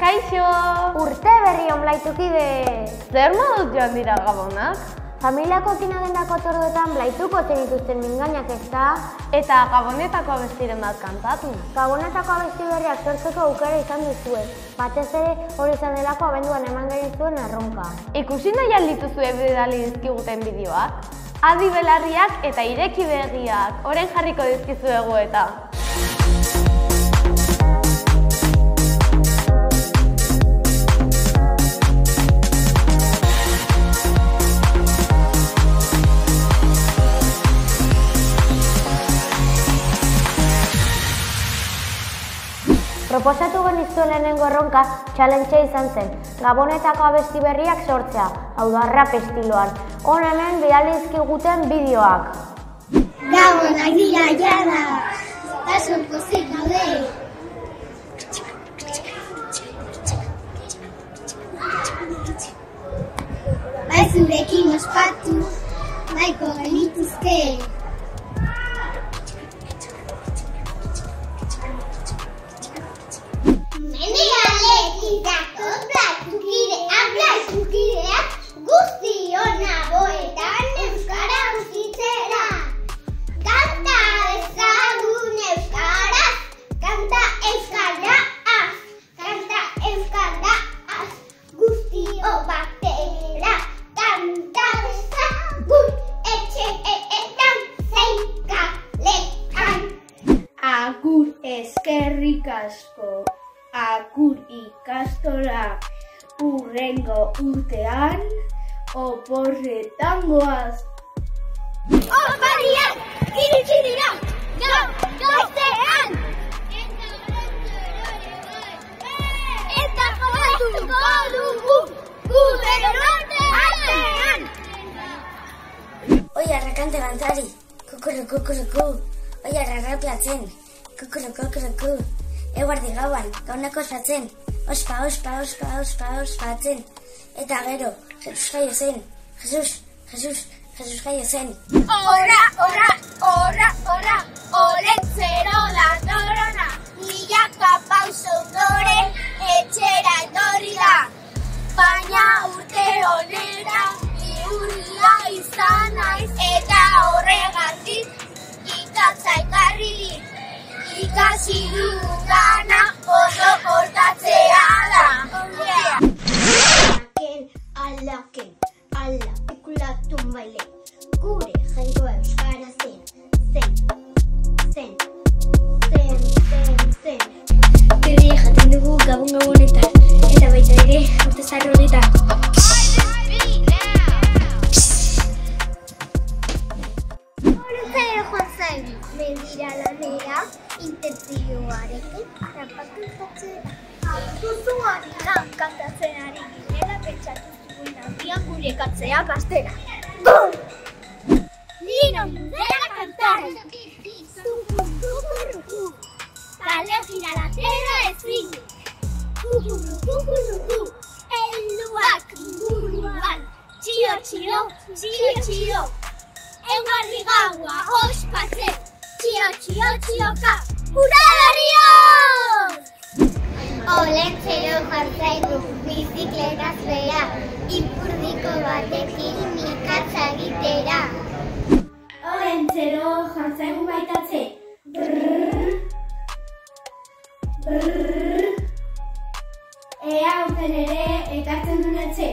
Kaixo! Urte berri on blaitukide! Zer moduz joan dira Gabonak? Familiakokin agendako torduetan blaituko zenituzten mingainak ezta? Eta Gabonetako abestiren bat kantatu. Gabonetako abesti berriak sortzeko aukera izan duzue. Batez ere hori izan delako abenduan eman genizuen erronka. Ikusi nahi aldituzue bidali dizkiguten bideoak? Adi belarriak eta ireki begiak, orain jarriko dizkizuegu eta. Proposatu genizuen lehenengo erronka challenge izan zen, Gabonetako abesti berriak sortzea, hau da rap estiloan. Hona hemen bidali dizkiguten bideoak. Gabonak dira jada, eta pozik gaude. Bai zurekin ospatu, nahiko genituzke. Blaizukideak guztion nagoetan euskara ukitzera. Kanta ezagun euskaraz, kanta euskaraz, kanta euskaraz, guztio batera. Kanta ezagun etxeetan zein kalean. Agur eskerrik asko, agur ikastola. Hurrengo urtean, oporretan goaz. Opariak, iritsi dira, goizean! Eta jokatuko dugu, gure artean! Oi, arrakante gantari, kukurukukuruku. Oi, arrarrapiatzen, kukurukukuruku. Eguardi gauan, gaunako ospatzen. Ospatzen. Eta gero, Jesus jaio zen. Jesus jaio zen. Ora, olentzero datorona. Milaka pauso ondoren, etxera etorri da. Baina urte honetan, bihurria izan naiz. Eta horregatik, ikatza ekarri dit. Ikasi dugana oso portatzea da. Alaken, pekulatun baile. Gure jainkoa euskara zen. Bere jaten dugu gabonetan, eta baita ere urte zarro honetan. Horretzero joan zain, mendira lanera, intentzioarekin harrapatu zatzera. Duzuan lan kantatzen ari ginela pentsatu zuen handian gure katzea gaztera. Lino mundera kantari! Kukurukukuruku! Kale giralatera ezinik! Kukurukukuruku! Helduak inguruan! Txio! Eguardi gaua ospatzen! Txio-ka! Hurra berrioz! Olentzero jartzaigu bizikletaz bera, ipurdiko batekin ikatza egitera. Olentzero jartzaigu baitatze. Ea aurten ere ekartzen duen etxe.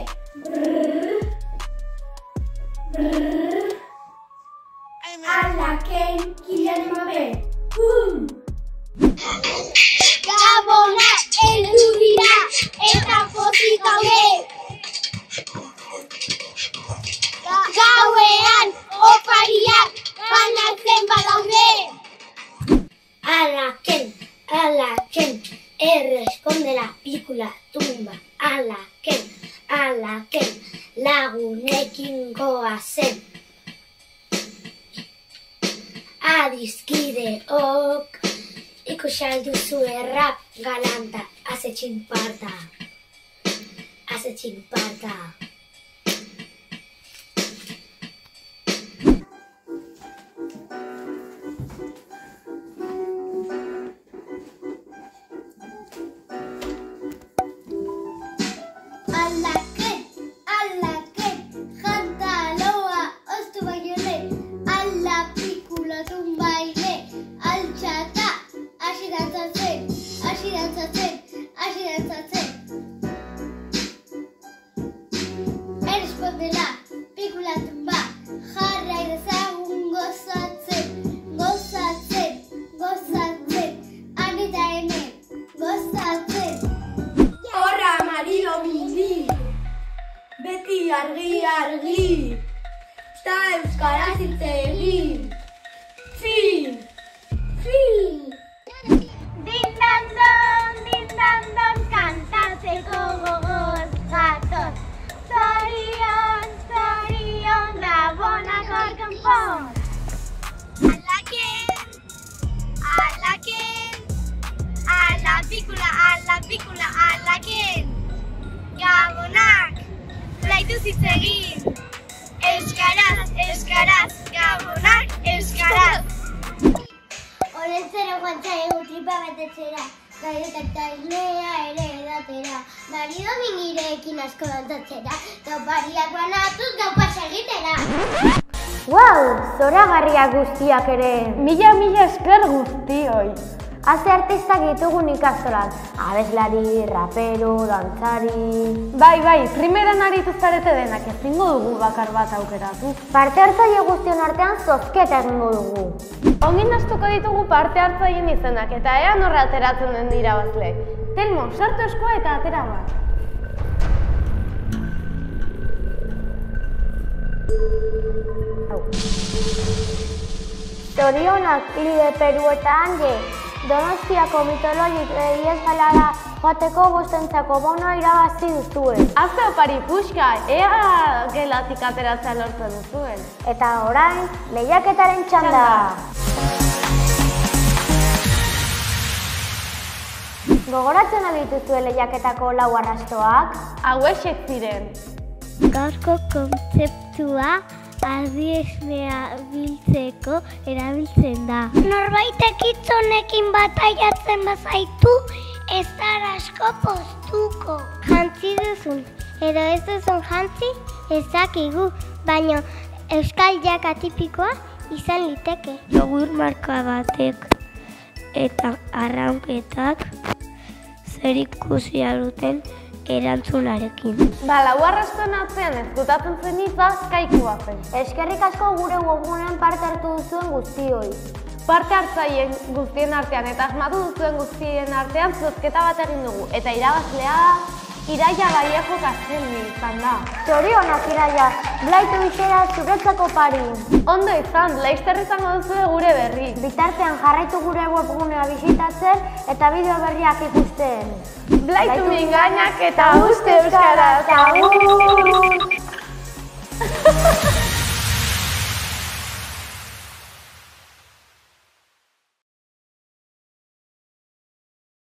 Alaken kilan emabe. Gabonak heldu dira eta pozik gaude. Gauean opariak banatzen badaude. Alaken, erresponde la pikula tumba. Alaken, lagunekin goazen. Adizkideok, ikusaldu zuen rap galanta, azetxin parta. hasi dantzatzen. Errespondela, pikulatun ba, jarrai dezagun gozatzen, gozatzen, gozatzen, han eta hemen, gozatzen. Horra marilo mili, beti argi, eta euskaraz hitz egin. Fin! Dindandon, kantatzeko gogoz gatoz. Zorion, gabonak hor konpon. Alaken, gabonak, laituz hitz egin. Euskaraz, gabonak, euskaraz. Orentzero guantzare tripa betetzera, gaiotak eta esnea ere edatera. Marido minirekin asko dantzatzera, gaupariak banatuz gaupas egitera. Wow, zoragarriak guztiak ere. Mila esker guztioi. Haze artistak ditugun ikastolan. Abeslari, rapero, dantzari... Bai, primeran aritu zarete denak, ezingo dugu bakar bat aukeratu. Parte hartzaile guztion artean zozketa egingo dugu. Ongi nastuko ditugu parte hartzaileen izenak, eta ea norra ateratzen den irabazle. Telmo, sartu eskoa eta atera bat. Zorionak, Lide, Peru eta Anje, Donostiako mitologiak lehiazgalara joateko bostentzako bonoa irabazi duzuen. Azte opari puxka, ea gelatik ateratzea lortzen duzuen. Eta orain, lehiaketaren txanda. Gogoratzen abituzue lehiaketako 4 arrastoak? Hauexek ziren. Gaurko kontzeptua ardiesnea biltzeko erabiltzen da. Norbaitek hitz honekin bataiatzen bazaitu, ez zara asko poztuko. Jantzi duzun, edo ez duzun jantzi, ez dakigu, baina euskal jaka tipikoa izan liteke. Jogur marka batek eta arraunketak zerikusia duten erantzunarekin. Lau arrastoen atzean ezkutatzen zen hitza kaikua zen. Eskerrik asko gure webgunean parte hartu duzuen guztioi. Parte hartzaileen guztien artean eta asmatu duzuen guztien artean zozketa bat egin dugu. Eta irabazlea Iraia Vallejo Kastelmi izan da. Zorionak Iraia, blaitu izera zuretzako pari. Ondo izan, laizter izango duzue gure berri. Bitartean jarraitu gure webgunea bisitatzen eta bideo berriak ikusten. Blaitu mingainak eta uste euskaraz. Agur!